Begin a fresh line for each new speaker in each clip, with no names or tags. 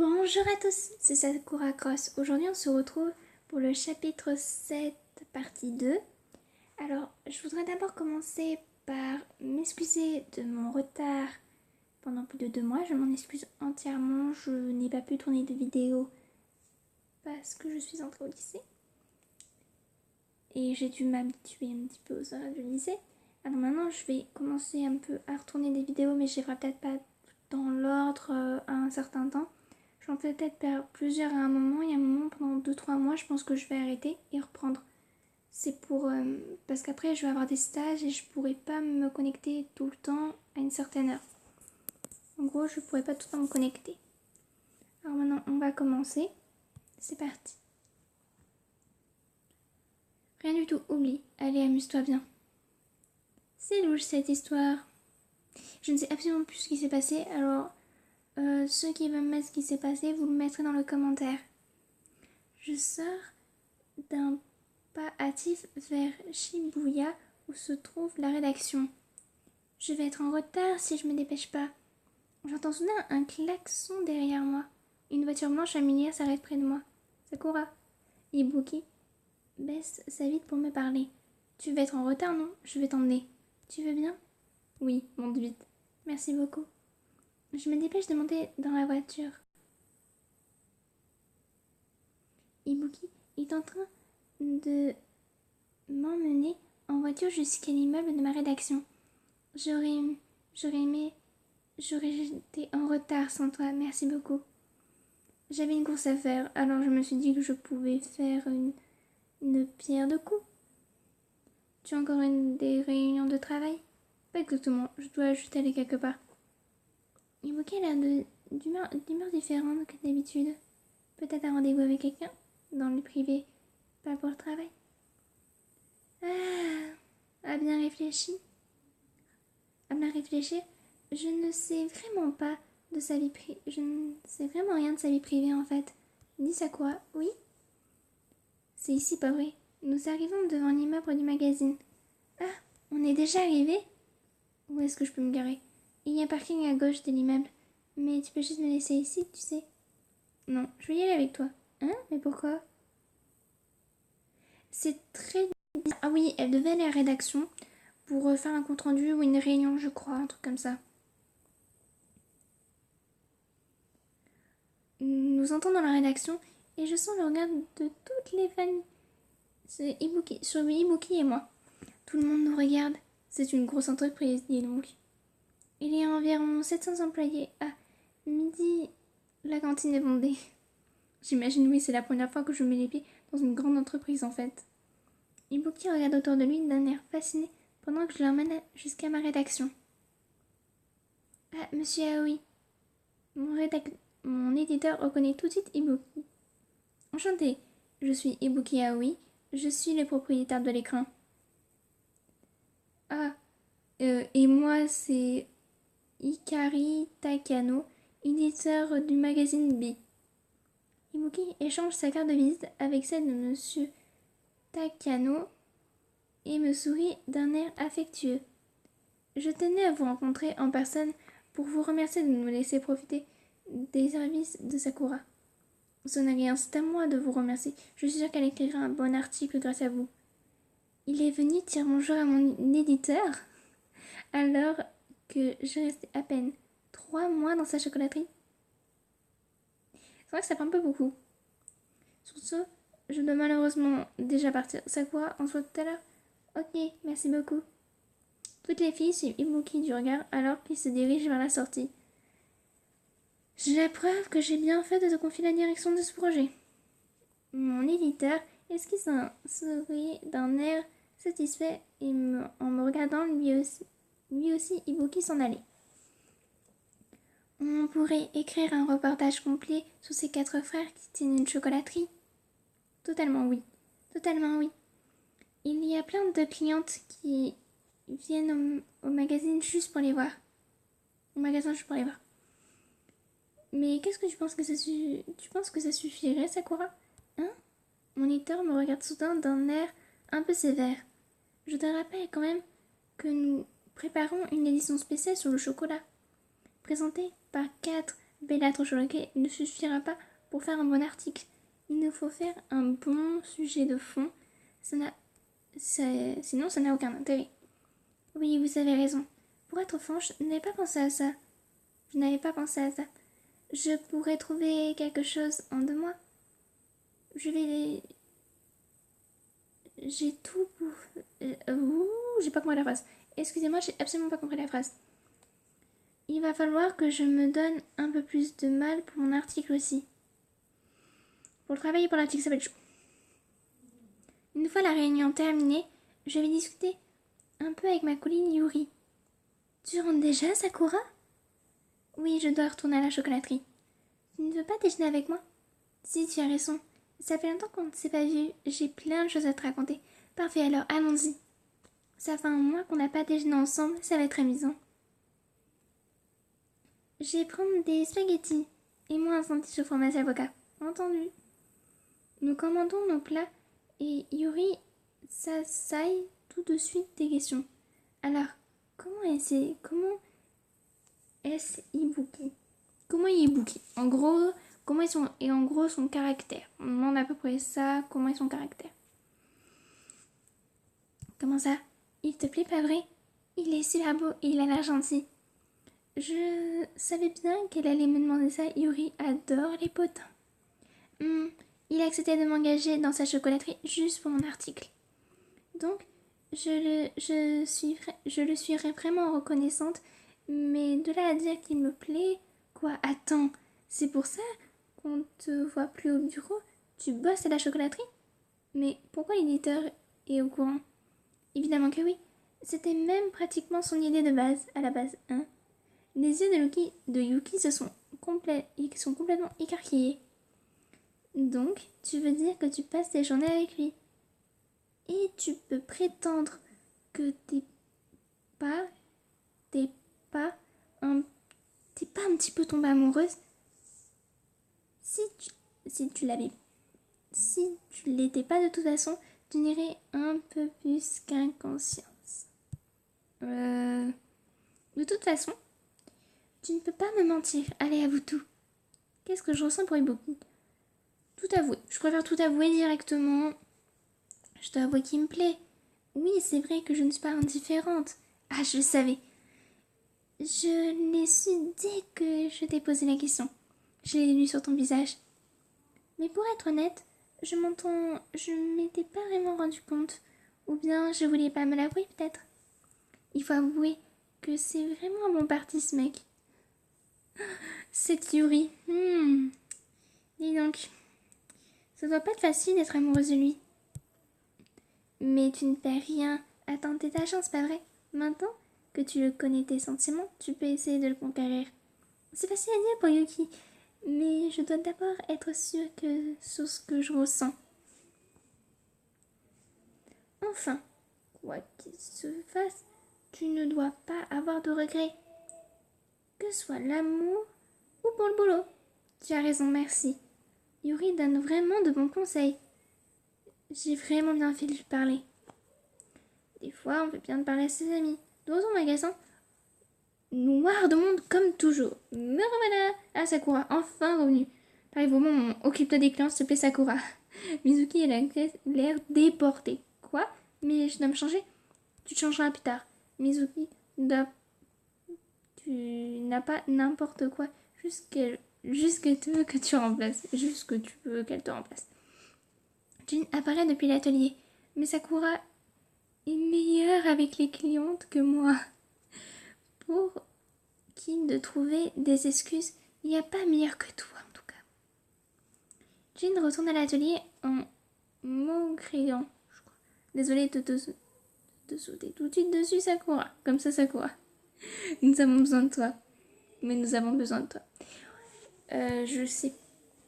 Bonjour à tous, c'est Sakura Cross. Aujourd'hui on se retrouve pour le chapitre 7, partie 2. Alors, je voudrais d'abord commencer par m'excuser de mon retard pendant plus de 2 mois. Je m'en excuse entièrement, je n'ai pas pu tourner de vidéo parce que je suis entrée au lycée. Et j'ai dû m'habituer un petit peu aux horaires du lycée. Alors maintenant je vais commencer un peu à retourner des vidéos, mais je ne ferai peut-être pas dans l'ordre à un certain temps. J'en fais peut-être faire plusieurs à un moment, et à un moment pendant 2-3 mois je pense que je vais arrêter et reprendre. C'est pour parce qu'après je vais avoir des stages et je pourrai pas me connecter tout le temps à une certaine heure. En gros je pourrai pas tout le temps me connecter. Alors maintenant on va commencer. C'est parti. Rien du tout, oublie. Allez, amuse-toi bien. C'est louche cette histoire. Je ne sais absolument plus ce qui s'est passé, alors ceux qui veulent me mettre ce qui s'est passé, vous le mettrez dans le commentaire. Je sors d'un pas hâtif vers Shibuya où se trouve la rédaction. Je vais être en retard si je me dépêche pas. J'entends soudain un klaxon derrière moi. Une voiture blanche familière s'arrête près de moi. Sakura. Ibuki baisse sa vitre pour me parler. Tu vas être en retard, non? Je vais t'emmener. Tu veux bien? Oui, monte vite. Merci beaucoup. Je me dépêche de monter dans la voiture. Ibuki est en train de m'emmener en voiture jusqu'à l'immeuble de ma rédaction. J'aurais été en retard sans toi, merci beaucoup. J'avais une course à faire, alors je me suis dit que je pouvais faire une pierre de coups. Tu as encore des réunions de travail? Pas exactement, je dois juste aller quelque part. Ibuki a l'air d'humeur différente que d'habitude. Peut-être un rendez-vous avec quelqu'un? Dans le privé, pas pour le travail. À bien réfléchir. À bien réfléchir, je ne sais vraiment pas de sa vie privée. Je ne sais vraiment rien de sa vie privée en fait. Dis Sakura, oui? C'est ici, pas vrai? Nous arrivons devant l'immeuble du magazine. Ah, on est déjà arrivé? Où est-ce que je peux me garer? Il y a un parking à gauche de l'immeuble. Mais tu peux juste me laisser ici, tu sais? Non, je vais y aller avec toi. Hein? Mais pourquoi? C'est très bizarre. Ah oui, elle devait aller à la rédaction pour faire un compte-rendu ou une réunion, je crois, un truc comme ça. Nous entrons dans la rédaction et je sens le regard de toutes les familles. C'est Ibuki, sur Ibuki et moi. Tout le monde nous regarde. C'est une grosse entreprise, dit donc. Il y a environ 700 employés. À midi, la cantine est bondée. J'imagine, oui, c'est la première fois que je mets les pieds dans une grande entreprise en fait. Ibuki regarde autour de lui d'un air fasciné pendant que je l'emmène jusqu'à ma rédaction. Ah, monsieur Aoi. Mon éditeur reconnaît tout de suite Ibuki. Enchanté, je suis Ibuki Aoi, je suis le propriétaire de l'écran. Ah, et moi c'est Ikari Takano, éditeur du magazine B. Ibuki échange sa carte de visite avec celle de monsieur Takano et me sourit d'un air affectueux. Je tenais à vous rencontrer en personne pour vous remercier de nous laisser profiter des services de Sakura. Ce n'est rien, c'est à moi de vous remercier. Je suis sûre qu'elle écrira un bon article grâce à vous. Il est venu dire bonjour à mon éditeur alors que je restais à peine 3 mois dans sa chocolaterie. C'est vrai que ça fait un peu beaucoup. Sur ce, je dois malheureusement déjà partir. Sakura, on se voit tout à l'heure? Ok, merci beaucoup. Toutes les filles suivent Ibuki du regard alors qu'il se dirige vers la sortie. J'ai la preuve que j'ai bien fait de te confier la direction de ce projet. Mon éditeur esquisse un sourire d'un air satisfait et en me regardant lui aussi Ibuki s'en allait. On pourrait écrire un reportage complet sur ces 4 frères qui tiennent une chocolaterie. Totalement oui. Totalement oui. Il y a plein de clientes qui viennent au magazine juste pour les voir. Au magasin juste pour les voir. Mais qu'est-ce que tu penses que tu penses que ça suffirait, Sakura? Hein? Mon éditeur me regarde soudain d'un air un peu sévère. Je te rappelle quand même que nous préparons une édition spéciale sur le chocolat, présentée par 4 Bella Trocholoquet ne suffira pas pour faire un bon article. Il nous faut faire un bon sujet de fond. Sinon, ça n'a aucun intérêt. Oui, vous avez raison. Pour être franche, je n'avais pas pensé à ça. Je n'avais pas pensé à ça. Je pourrais trouver quelque chose en 2 mois. J'ai tout pour... j'ai pas compris la phrase. Excusez-moi, j'ai absolument pas compris la phrase. Il va falloir que je me donne un peu plus de mal pour mon article aussi. Pour le travail et pour l'article, ça va être chaud. Une fois la réunion terminée, je vais discuter un peu avec ma collègue Yuri. Tu rentres déjà, Sakura? Oui, je dois retourner à la chocolaterie. Tu ne veux pas déjeuner avec moi? Si, tu as raison. Ça fait longtemps qu'on ne s'est pas vu. J'ai plein de choses à te raconter. Parfait, alors allons-y. Ça fait un mois qu'on n'a pas déjeuné ensemble, ça va être amusant. Je vais prendre des spaghettis et moi un sandwich au fromage avocat. Entendu. Nous commandons nos plats et Yuri s'assaille tout de suite des questions. Alors, comment est-ce Ibuki? Comment est Ibuki? En gros, en gros son caractère. On demande à peu près ça, comment est son caractère. Comment ça? Il te plaît pas vrai? Il est super beau et il a l'air gentil. Je savais bien qu'elle allait me demander ça. Yuri adore les potins. Il a accepté de m'engager dans sa chocolaterie juste pour mon article. Donc, je le suis vraiment reconnaissante, mais de là à dire qu'il me plaît, quoi, attends, c'est pour ça qu'on te voit plus au bureau? Tu bosses à la chocolaterie? Mais pourquoi l'éditeur est au courant? Évidemment que oui. C'était même pratiquement son idée de base, à la base, hein. Les yeux de Yuki sont complètement écarquillés. Donc, tu veux dire que tu passes tes journées avec lui? Et tu peux prétendre que pas, t'es pas t'es pas un petit peu tombée amoureuse? Si tu l'avais, si tu l'étais pas de toute façon, tu n'irais un peu plus qu'inconscience. De toute façon, tu ne peux pas me mentir. Allez, avoue tout. Qu'est-ce que je ressens pour Ibuki? Tout avouer. Je préfère tout avouer directement. Je dois avouer qu'il me plaît. Oui, c'est vrai que je ne suis pas indifférente. Ah, je le savais. Je l'ai su dès que je t'ai posé la question. Je l'ai lu sur ton visage. Mais pour être honnête, je m'étais pas vraiment rendu compte. Ou bien je voulais pas me l'avouer peut-être. Il faut avouer que c'est vraiment un bon parti ce mec. Cette Yuri. Dis donc. Ça doit pas être facile d'être amoureuse de lui. Mais tu ne perds rien à tenter ta chance, pas vrai? Maintenant que tu le connais tes sentiments, tu peux essayer de le conquérir. C'est facile à dire pour Yuki, mais je dois d'abord être sûre sur ce que je ressens. Enfin, quoi qu'il se fasse, tu ne dois pas avoir de regrets. Que ce soit l'amour ou pour le boulot. Tu as raison, merci. Yuri donne vraiment de bons conseils. J'ai vraiment bien fait de lui parler. Des fois, on fait bien de parler à ses amis. Dans ton magasin, noir de monde comme toujours. Me revoilà. Ah, Sakura, enfin revenu. T'arrives au moment, occupe-toi des clients, s'il te plaît, Sakura. Mizuki, elle a l'air déportée. Quoi? Mais je dois me changer? Tu te changeras plus tard. Mizuki, tu n'as pas n'importe quoi. Juste que tu veux que tu remplaces. Juste que tu veux qu'elle te remplace. Jin apparaît depuis l'atelier. Mais Sakura est meilleure avec les clientes que moi. Pour qui de trouver des excuses, il n'y a pas meilleur que toi en tout cas. Jin retourne à l'atelier en maugréant, je crois. Désolée de te sauter tout de suite dessus, Sakura. Comme ça, Sakura. Nous avons besoin de toi. Mais nous avons besoin de toi. Je sais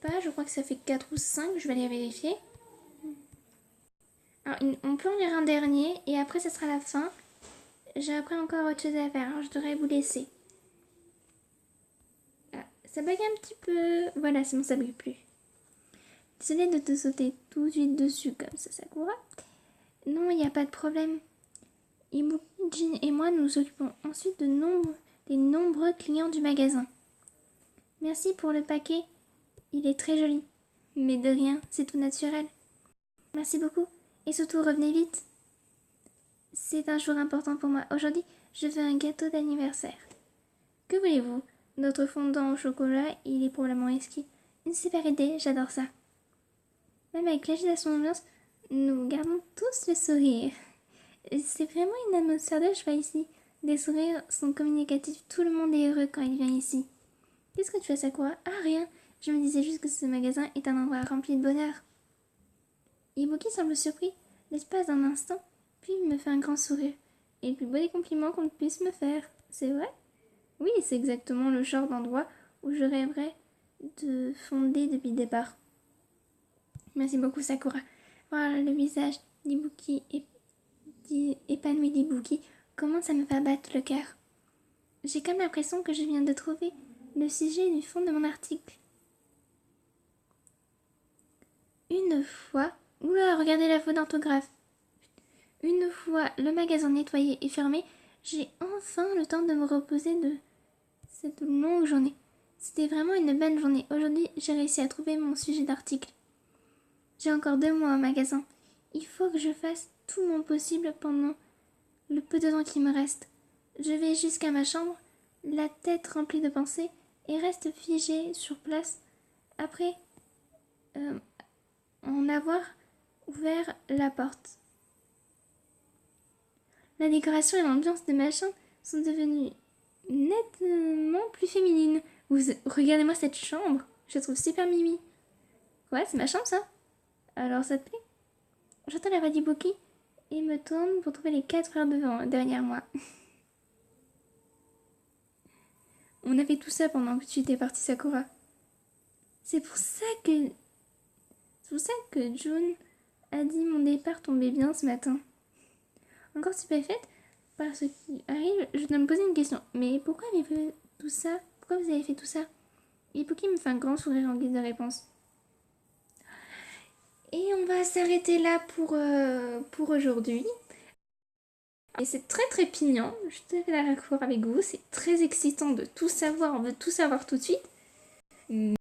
pas, je crois que ça fait 4 ou 5, je vais aller vérifier. Alors, on peut en lire un dernier et après ça sera la fin. J'ai après encore autre chose à faire, alors je devrais vous laisser. Ah, ça bug un petit peu. Voilà, c'est bon, ça bug plus. Désolée de te sauter tout de suite dessus comme ça, Sakura. Non, il n'y a pas de problème. Ibuki, Jin et moi nous occupons ensuite des nombreux clients du magasin. Merci pour le paquet. Il est très joli. Mais de rien, c'est tout naturel. Merci beaucoup. Et surtout, revenez vite. C'est un jour important pour moi. Aujourd'hui, je veux un gâteau d'anniversaire. Que voulez-vous? Notre fondant au chocolat, il est probablement exquis. Une super idée, j'adore ça. Même avec l'agitation ambiance, nous gardons tous le sourire. C'est vraiment une atmosphère de joie ici. Les sourires sont communicatifs, tout le monde est heureux quand il vient ici. Qu'est-ce que tu fais, Sakura? Ah, rien. Je me disais juste que ce magasin est un endroit rempli de bonheur. Ibuki semble surpris, l'espace d'un instant, puis me fait un grand sourire. Et le plus beau des compliments qu'on puisse me faire. C'est vrai? Oui, c'est exactement le genre d'endroit où je rêverais de fonder depuis le départ. Merci beaucoup, Sakura. Voilà le visage d'Ibuki épanoui d'Ibuki commence à me faire battre le cœur. J'ai comme l'impression que je viens de trouver le sujet du fond de mon article. Une fois... Oula, regardez la faute d'orthographe. Une fois le magasin nettoyé et fermé, j'ai enfin le temps de me reposer de cette longue journée. C'était vraiment une bonne journée. Aujourd'hui, j'ai réussi à trouver mon sujet d'article. J'ai encore 2 mois au magasin. Il faut que je fasse tout mon possible pendant le peu de temps qui me reste. Je vais jusqu'à ma chambre, la tête remplie de pensées, et reste figée sur place après en avoir ouvert la porte. La décoration et l'ambiance de ma chambre sont devenues nettement plus féminines. Regardez-moi cette chambre, je la trouve super mimi. Ouais, c'est ma chambre ça. Alors ça te plaît? J'entends la voix d'Ibuki et me tourne pour trouver les 4 frères derrière moi. On a fait tout ça pendant que tu étais partie, Sakura. C'est pour ça que June a dit mon départ tombait bien ce matin. Encore stupéfaite par ce qui arrive, je dois me poser une question. Mais pourquoi avez-vous tout ça? Pourquoi vous avez fait tout ça? Ibuki me fait un grand sourire en guise de réponse. Et on va s'arrêter là pour aujourd'hui. Et c'est très très pignant, je te fais d'accord avec vous, c'est très excitant de tout savoir, on veut tout savoir tout de suite.